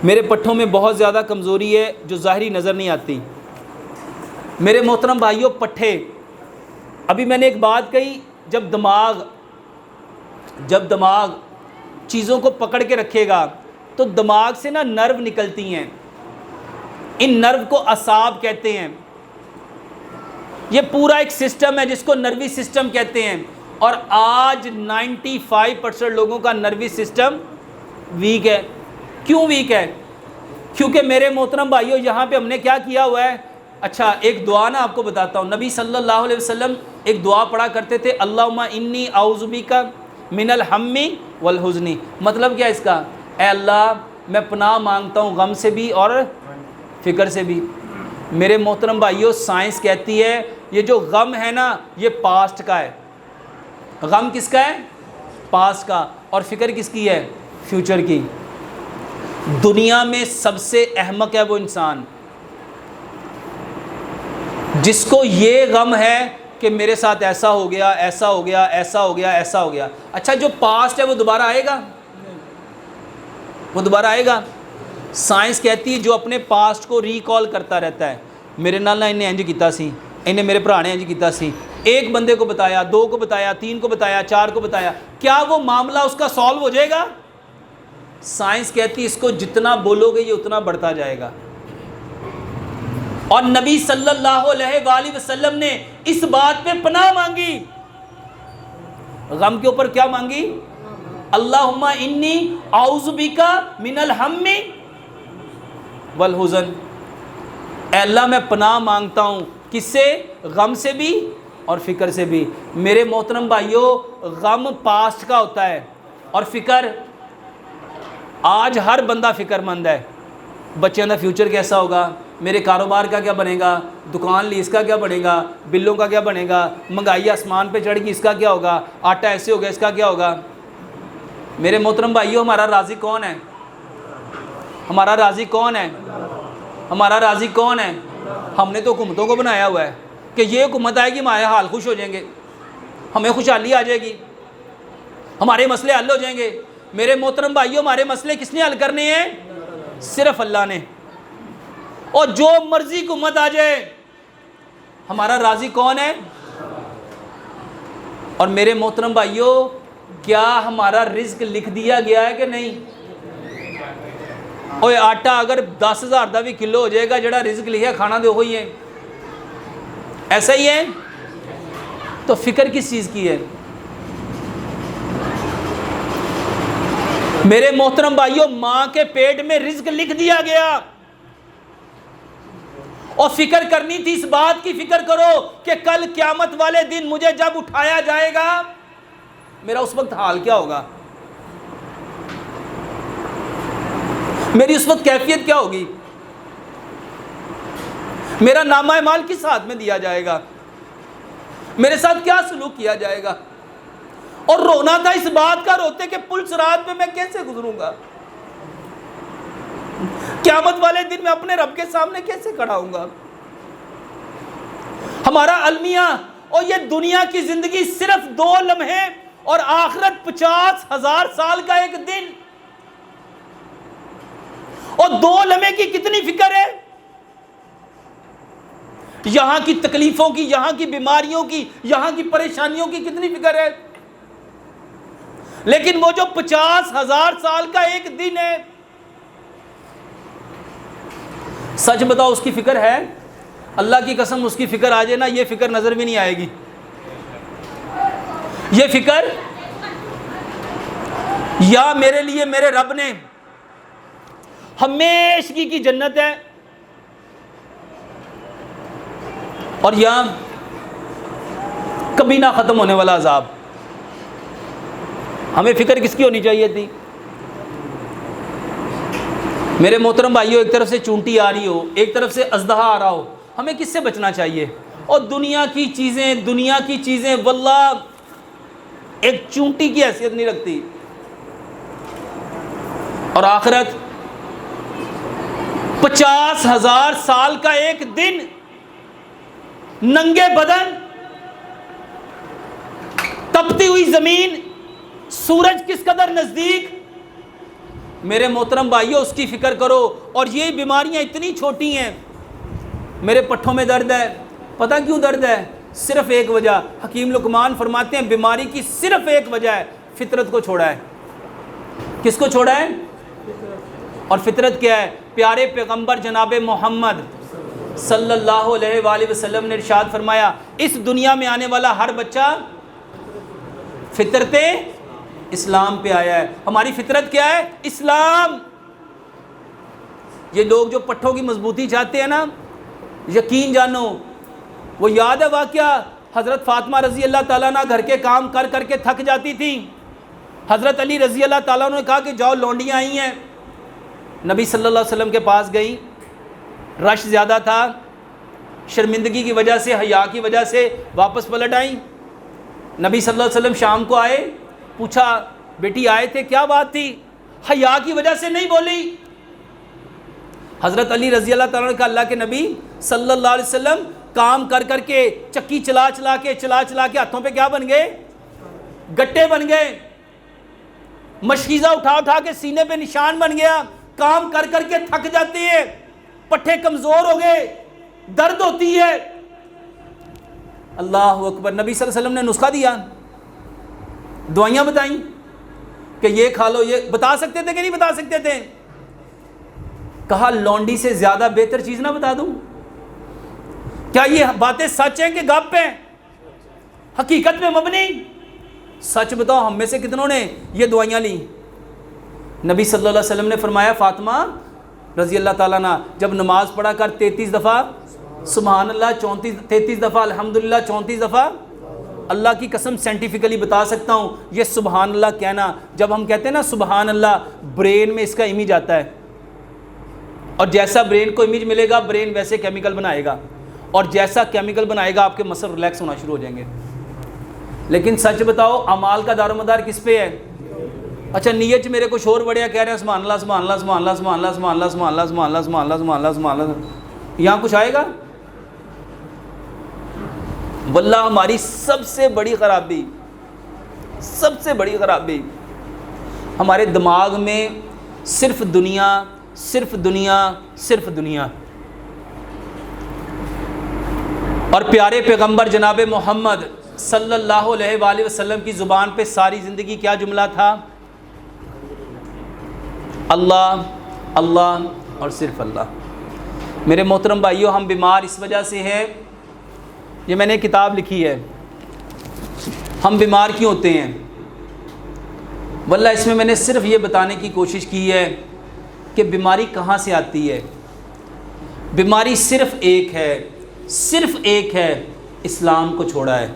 میرے پٹھوں میں بہت زیادہ کمزوری ہے جو ظاہری نظر نہیں آتی۔ میرے محترم بھائیوں، پٹھے، ابھی میں نے ایک بات کہی، جب دماغ چیزوں کو پکڑ کے رکھے گا تو دماغ سے نا نرو نکلتی ہیں، ان نرو کو اعصاب کہتے ہیں۔ یہ پورا ایک سسٹم ہے جس کو نروی سسٹم کہتے ہیں، اور آج 95% لوگوں کا نروی سسٹم ویک ہے۔ کیوں ویک ہے؟ کیونکہ میرے محترم بھائیوں یہاں پہ ہم نے کیا کیا ہوا ہے؟ اچھا ایک دعا نا آپ کو بتاتا ہوں، نبی صلی اللہ علیہ وسلم ایک دعا پڑھا کرتے تھے، اللہم انی اعوذ بک من الہم والحزن۔ مطلب کیا اس کا؟ اے اللہ میں پناہ مانگتا ہوں غم سے بھی اور فکر سے بھی۔ میرے محترم بھائیوں، سائنس کہتی ہے یہ جو غم ہے نا یہ پاسٹ کا ہے۔ غم کس کا ہے؟ پاسٹ کا۔ اور فکر کس کی ہے؟ فیوچر کی۔ دنیا میں سب سے احمق ہے وہ انسان جس کو یہ غم ہے کہ میرے ساتھ ایسا ہو گیا، ایسا ہو گیا، ایسا ہو گیا، ایسا ہو گیا۔ اچھا جو پاسٹ ہے وہ دوبارہ آئے گا؟ وہ دوبارہ آئے گا؟ سائنس کہتی ہے جو اپنے پاسٹ کو ریکال کرتا رہتا ہے، میرے نال نہ انہیں انج کیتا سی، انہیں میرے بھرا نے انج کیتا سی، ایک بندے کو بتایا، دو کو بتایا، تین کو بتایا، چار کو بتایا، کیا وہ معاملہ اس کا سالو ہو جائے گا؟ سائنس کہتی ہے اس کو جتنا بولو گے یہ اتنا بڑھتا جائے گا۔ اور نبی صلی اللہ علیہ وآلہ وسلم نے اس بات پہ پناہ مانگی، غم کے اوپر کیا مانگی؟ اللہم انی اعوذ بک من الہم والحزن۔ اے اللہ میں پناہ مانگتا ہوں کس سے؟ غم سے بھی اور فکر سے بھی۔ میرے محترم بھائیوں، غم پاسٹ کا ہوتا ہے اور فکر، آج ہر بندہ فکر مند ہے، بچوں کا فیوچر کیسا ہوگا، میرے کاروبار کا کیا بنے گا، دکان لی اس کا کیا بنے گا، بلوں کا کیا بنے گا، مہنگائی آسمان پہ چڑھ گئی اس کا کیا ہوگا، آٹا ایسے ہو گیا اس کا کیا ہوگا۔ میرے محترم بھائیوں، ہمارا رازق کون ہے؟ ہمارا رازق کون ہے؟ ہمارا رازق کون ہے؟ ہم نے تو حکومتوں کو بنایا ہوا ہے کہ یہ حکومت آئے گی ہمارے حال خوش ہو جائیں گے، ہمیں خوشحالی آ جائے گی، ہمارے مسئلے حل ہو جائیں گے۔ میرے محترم بھائیوں، ہمارے مسئلے کس نے حل کرنے ہیں؟ صرف اللہ نے۔ اور جو مرضی حکومت آ جائے، ہمارا رازق کون ہے؟ اور میرے محترم بھائیوں، کیا ہمارا رزق لکھ دیا گیا ہے کہ نہیں؟ اوے آٹا اگر 10,000 دا بھی کلو ہو جائے گا، جڑا رزق لکھا کھانا دے وہی ہے، ایسا ہی ہے۔ تو فکر کس چیز کی ہے؟ میرے محترم بھائیوں، ماں کے پیٹ میں رزق لکھ دیا گیا، اور فکر کرنی تھی، اس بات کی فکر کرو کہ کل قیامت والے دن مجھے جب اٹھایا جائے گا میرا اس وقت حال کیا ہوگا، میری اس وقت کیفیت کیا ہوگی، میرا نامہ اعمال کس ہاتھ میں دیا جائے گا، میرے ساتھ کیا سلوک کیا جائے گا۔ اور رونا تھا اس بات کا، روتے کہ پل صراط پہ میں کیسے گزروں گا، قیامت والے دن میں اپنے رب کے سامنے کیسے کھڑا ہوں گا۔ ہمارا المیہ اور یہ دنیا کی زندگی صرف 2 لمحے اور آخرت 50,000 سال کا ایک دن، اور 2 لمحے کی کتنی فکر ہے، یہاں کی تکلیفوں کی، یہاں کی بیماریوں کی، یہاں کی پریشانیوں کی کتنی فکر ہے، لیکن وہ جو 50,000 سال کا ایک دن ہے، سچ بتاؤ اس کی فکر ہے؟ اللہ کی قسم اس کی فکر آ جائے نا، یہ فکر نظر بھی نہیں آئے گی، یہ فکر یا میرے لیے میرے رب نے ہمیشگی کی جنت ہے، اور یا کبھی نہ ختم ہونے والا عذاب۔ ہمیں فکر کس کی ہونی چاہیے تھی؟ میرے محترم بھائیوں، ایک طرف سے چونٹی آ رہی ہو، ایک طرف سے اژدہا آ رہا ہو، ہمیں کس سے بچنا چاہیے؟ اور دنیا کی چیزیں واللہ ایک چونٹی کی حیثیت نہیں رکھتی، اور آخرت 50,000 سال کا ایک دن، ننگے بدن، تپتی ہوئی زمین، سورج کس قدر نزدیک، میرے محترم بھائیو اس کی فکر کرو. اور یہ بیماریاں اتنی چھوٹی ہیں. میرے پٹھوں میں درد ہے, پتہ کیوں درد ہے؟ صرف ایک وجہ. حکیم لقمان فرماتے ہیں بیماری کی صرف ایک وجہ ہے, فطرت کو چھوڑا ہے. کس کو چھوڑا ہے؟ اور فطرت کیا ہے؟ پیارے پیغمبر جناب محمد صلی اللہ علیہ وآلہ وسلم نے ارشاد فرمایا اس دنیا میں آنے والا ہر بچہ فطرت اسلام پہ آیا ہے. ہماری فطرت کیا ہے؟ اسلام. یہ لوگ جو پٹھوں کی مضبوطی چاہتے ہیں نا, یقین جانو وہ یاد ہے واقعہ حضرت فاطمہ رضی اللہ تعالیٰ عنہ گھر کے کام کر کر کے تھک جاتی تھیں. حضرت علی رضی اللہ تعالیٰ عنہ نے کہا کہ جاؤ لونڈیاں آئی ہیں. نبی صلی اللہ علیہ وسلم کے پاس گئیں, رش زیادہ تھا, شرمندگی کی وجہ سے, حیا کی وجہ سے واپس پلٹ آئیں. نبی صلی اللہ علیہ وسلم شام کو آئے, پوچھا بیٹی آئے تھے کیا بات تھی؟ حیا کی وجہ سے نہیں بولی. حضرت علی رضی اللہ تعالیٰ نے کہا اللہ کے نبی صلی اللہ علیہ وسلم کام کر کر کے چکی چلا چلا کے ہاتھوں پہ کیا بن گئے؟ گٹے بن گئے. مشکیزہ اٹھا اٹھا کے سینے پہ نشان بن گیا. کام کر کر کے تھک جاتے ہیں, پٹھے کمزور ہو گئے, درد ہوتی ہے. اللہ اکبر. نبی صلی اللہ علیہ وسلم نے نسخہ دیا, دعائیاں بتائیں کہ یہ کھا لو. یہ بتا سکتے تھے کہ نہیں بتا سکتے تھے؟ کہا لونڈی سے زیادہ بہتر چیز نہ بتا دوں؟ کیا یہ باتیں سچ ہیں کہ گپ ہیں؟ حقیقت میں مبنی؟ سچ بتاؤ ہم میں سے کتنوں نے یہ دعائیاں لی؟ نبی صلی اللہ علیہ وسلم نے فرمایا فاطمہ رضی اللہ تعالیٰ عنہ جب نماز پڑھا کر 33 دفعہ سبحان اللہ, 33 دفعہ الحمدللہ, 34 دفعہ. اللہ کی قسم سائنٹیفکلی بتا سکتا ہوں یہ سبحان اللہ کہنا, جب ہم کہتے ہیں نا سبحان اللہ, برین میں اس کا امیج آتا ہے, اور جیسا برین کو امیج ملے گا برین ویسے کیمیکل بنائے گا, اور جیسا کیمیکل بنائے گا آپ کے مسل ریلیکس ہونا شروع ہو جائیں گے. لیکن سچ بتاؤ اعمال کا دار و مدار کس پہ ہے؟ اچھا نیت میرے کو شور بڑھیا کہہ رہے ہیں سبحان اللہ سبحان اللہ سبحان اللہ سبحان اللہ سبحان اللہ سبحان اللہ سبحان اللہ سبحان اللہ سبحان اللہ سبحان اللہ, یہاں کچھ آئے گا؟ واللہ ہماری سب سے بڑی خرابی ہمارے دماغ میں صرف دنیا صرف دنیا صرف دنیا. اور پیارے پیغمبر جناب محمد صلی اللہ علیہ وآلہ وسلم کی زبان پہ ساری زندگی کیا جملہ تھا؟ اللہ اللہ اور صرف اللہ. میرے محترم بھائیو ہم بیمار اس وجہ سے ہیں, یہ میں نے کتاب لکھی ہے, ہم بیمار کیوں ہوتے ہیں؟ واللہ اس میں نے صرف یہ بتانے کی کوشش کی ہے کہ بیماری کہاں سے آتی ہے. بیماری صرف ایک ہے, اسلام کو چھوڑا ہے,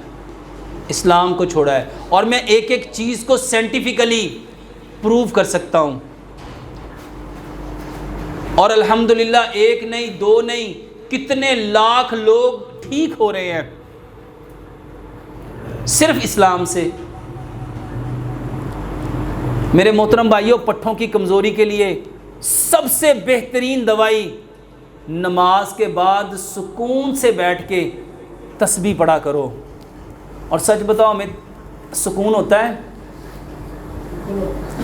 اسلام کو چھوڑا ہے. اور میں ایک ایک چیز کو سائنٹیفکلی پروو کر سکتا ہوں, اور الحمدللہ ایک نہیں دو نہیں کتنے لاکھ لوگ ٹھیک ہو رہے ہیں صرف اسلام سے. میرے محترم بھائیوں پٹھوں کی کمزوری کے لیے سب سے بہترین دوائی نماز کے بعد سکون سے بیٹھ کے تسبیح پڑھا کرو. اور سچ بتاؤ ہمیں سکون ہوتا ہے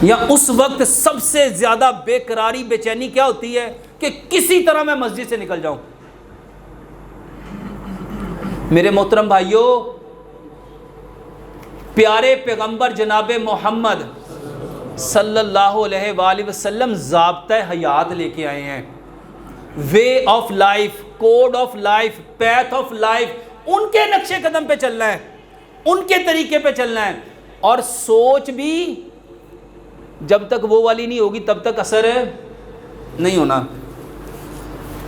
یا اس وقت سب سے زیادہ بے قراری بے چینی کیا ہوتی ہے کہ کسی طرح میں مسجد سے نکل جاؤں. میرے محترم بھائیوں پیارے پیغمبر جناب محمد صلی اللہ علیہ وآلہ وسلم ضابطہ حیات لے کے آئے ہیں, way of life, code of life, path of life. ان کے نقشے قدم پہ چلنا ہے, ان کے طریقے پہ چلنا ہے. اور سوچ بھی جب تک وہ والی نہیں ہوگی تب تک اثر نہیں ہونا.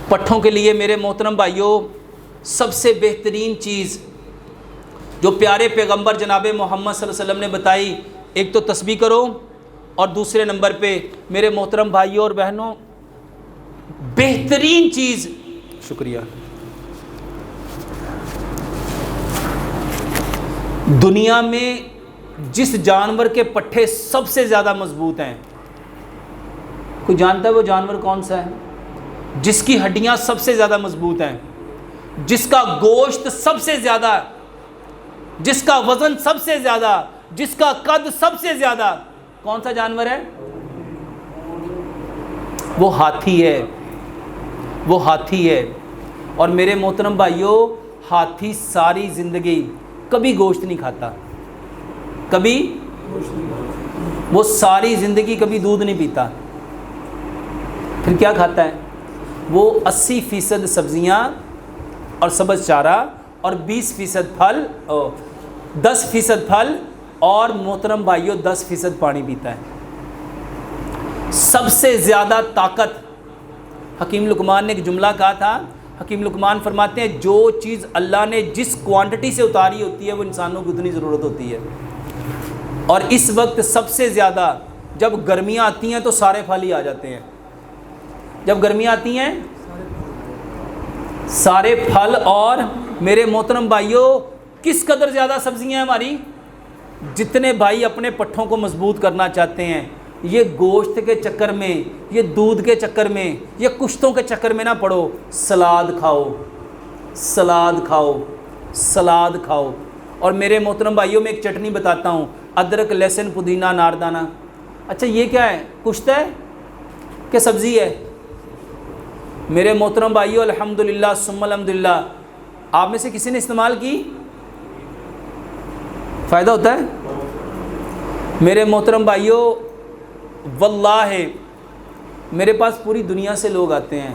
پٹھوں کے لیے میرے محترم بھائیوں سب سے بہترین چیز جو پیارے پیغمبر جناب محمد صلی اللہ علیہ وسلم نے بتائی, ایک تو تسبیح کرو, اور دوسرے نمبر پہ میرے محترم بھائیوں اور بہنوں بہترین چیز, شکریہ, دنیا میں جس جانور کے پٹھے سب سے زیادہ مضبوط ہیں, کوئی جانتا ہے وہ جانور کون سا ہے؟ جس کی ہڈیاں سب سے زیادہ مضبوط ہیں, جس کا گوشت سب سے زیادہ, جس کا وزن سب سے زیادہ, جس کا قد سب سے زیادہ, کون سا جانور ہے؟ وہ ہاتھی ہے، وہ ہاتھی ہے۔ اور میرے محترم بھائیوں، ہاتھی ساری زندگی کبھی گوشت نہیں کھاتا، کبھی، وہ ساری زندگی کبھی دودھ نہیں پیتا، پھر کیا کھاتا ہے؟ وہ 80% سبزیاں اور سبز چارہ اور 20% پھل، 10% پھل، اور محترم بھائیوں 10% پانی پیتا ہے۔ سب سے زیادہ طاقت، حکیم لقمان نے ایک جملہ کہا تھا، حکیم لقمان فرماتے ہیں جو چیز اللہ نے جس کوانٹٹی سے اتاری ہوتی ہے وہ انسانوں کو اتنی ضرورت ہوتی ہے۔ اور اس وقت سب سے زیادہ جب گرمیاں آتی ہیں تو سارے پھل ہی آ جاتے ہیں، جب گرمیاں آتی ہیں سارے پھل۔ اور میرے محترم بھائیوں کس قدر زیادہ سبزیاں ہیں ہماری، جتنے بھائی اپنے پٹھوں کو مضبوط کرنا چاہتے ہیں، یہ گوشت کے چکر میں، یہ دودھ کے چکر میں، یہ کشتوں کے چکر میں نہ پڑو، سلاد کھاؤ، سلاد کھاؤ، سلاد کھاؤ۔ اور میرے محترم بھائیوں میں ایک چٹنی بتاتا ہوں، ادرک، لہسن، پودینہ، ناردانہ۔ اچھا یہ کیا ہے، کشت ہے کہ سبزی ہے؟ میرے محترم بھائیوں الحمدللہ ثم الحمدللہ، آپ میں سے کسی نے استعمال کی؟ فائدہ ہوتا ہے؟ میرے محترم بھائیوں واللہ میرے پاس پوری دنیا سے لوگ آتے ہیں۔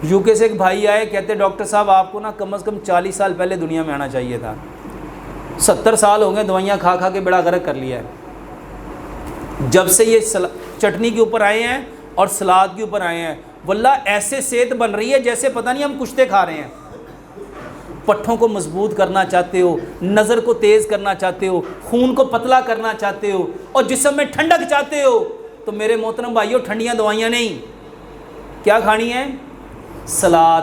یو کے سے ایک بھائی آئے، کہتے ڈاکٹر صاحب آپ کو نا کم از کم 40 سال پہلے دنیا میں آنا چاہیے تھا، 70 سال ہو گئے دوائیاں کھا کھا کے بڑا غرق کر لیا ہے، جب سے یہ چٹنی کے اوپر آئے ہیں اور سلاد کے اوپر آئے ہیں، واللہ ایسے صحت بن رہی ہے جیسے پتہ نہیں ہم کشتے کھا رہے ہیں۔ پٹھوں کو مضبوط کرنا چاہتے ہو، نظر کو تیز کرنا چاہتے ہو، خون کو پتلا کرنا چاہتے ہو، اور جسم میں ٹھنڈک چاہتے ہو، تو میرے محترم بھائیوں ٹھنڈیاں دوائیاں نہیں، کیا کھانی ہے؟ سلاد،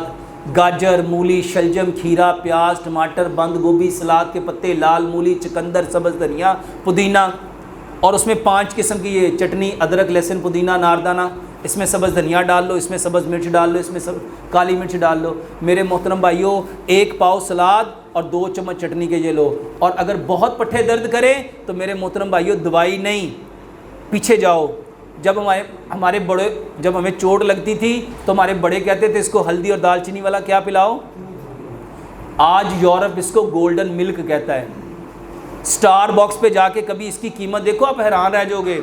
گاجر، مولی، شلجم، کھیرا، پیاز، ٹماٹر، بند گوبھی، سلاد کے پتے، لال مولی، چقندر، سبز دھنیا، پودینہ، اور اس میں 5 قسم کی یہ چٹنی، ادرک، لہسن، پودینہ، ناردانہ، اس میں سبز دھنیا ڈال لو، اس میں سبز مرچ ڈال لو، اس میں کالی مرچ ڈال لو۔ میرے محترم بھائیوں 1 پاؤ سلاد اور 2 چمچ چٹنی کے یہ لو۔ اور اگر بہت پٹھے درد کریں تو میرے محترم بھائیوں دوائی نہیں، پیچھے جاؤ۔ جب ہمارے بڑے، جب ہمیں چوٹ لگتی تھی تو ہمارے بڑے کہتے تھے اس کو ہلدی اور دال چینی والا کیا پلاؤ، آج یورپ اس کو گولڈن ملک کہتا ہے۔ سٹار باکس پہ جا کے کبھی اس کی قیمت دیکھو، آپ حیران رہ جاؤ گے۔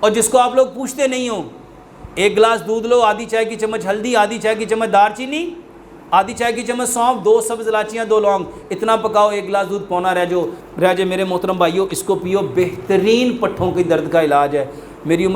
اور جس کو آپ لوگ پوچھتے نہیں ہو، 1 گلاس دودھ لو، آدھی چائے کی چمچ ہلدی، آدھی چائے کی چمچ دار چینی، آدھی چائے کی چمچ سونف، 2 سبز الائچیاں، 2 لونگ، اتنا پکاؤ، 1 گلاس دودھ پونا رہ جائے۔ میرے محترم بھائیوں اس کو پیو، بہترین پٹھوں کے درد کا علاج ہے۔ میری عمر